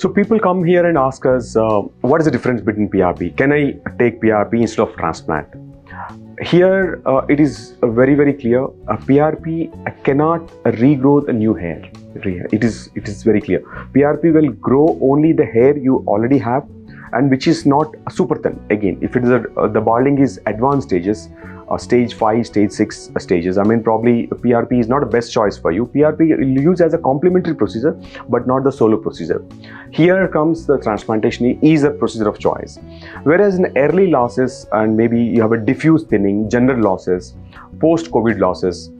So people come here and ask us, what is the difference between PRP? Can I take PRP instead of transplant? Here, it is very, very clear. A PRP cannot regrow the new hair. It is very clear. PRP will grow only the hair you already have, and which is not super thin. Again, if it is the balding is advanced stages, stage 5, stage 6 stages, I mean, probably PRP is not the best choice for you. PRP will use as a complementary procedure, but not the solo procedure. Here comes the transplantation is a procedure of choice. Whereas in early losses, and maybe you have a diffuse thinning, general losses, post-COVID losses,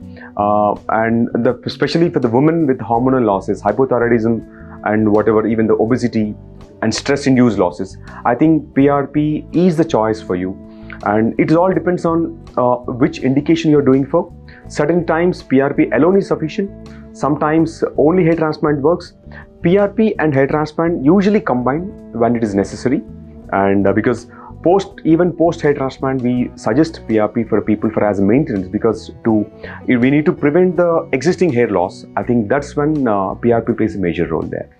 and especially for the women with hormonal losses, hypothyroidism, and whatever, even the obesity and stress-induced losses, I think PRP is the choice for you. And it all depends on which indication you're doing for. Certain times PRP alone is sufficient. Sometimes only hair transplant works. PRP and hair transplant usually combine when it is necessary. And because even post hair transplant, we suggest PRP for people for as maintenance, because we need to prevent the existing hair loss. I think that's when PRP plays a major role there.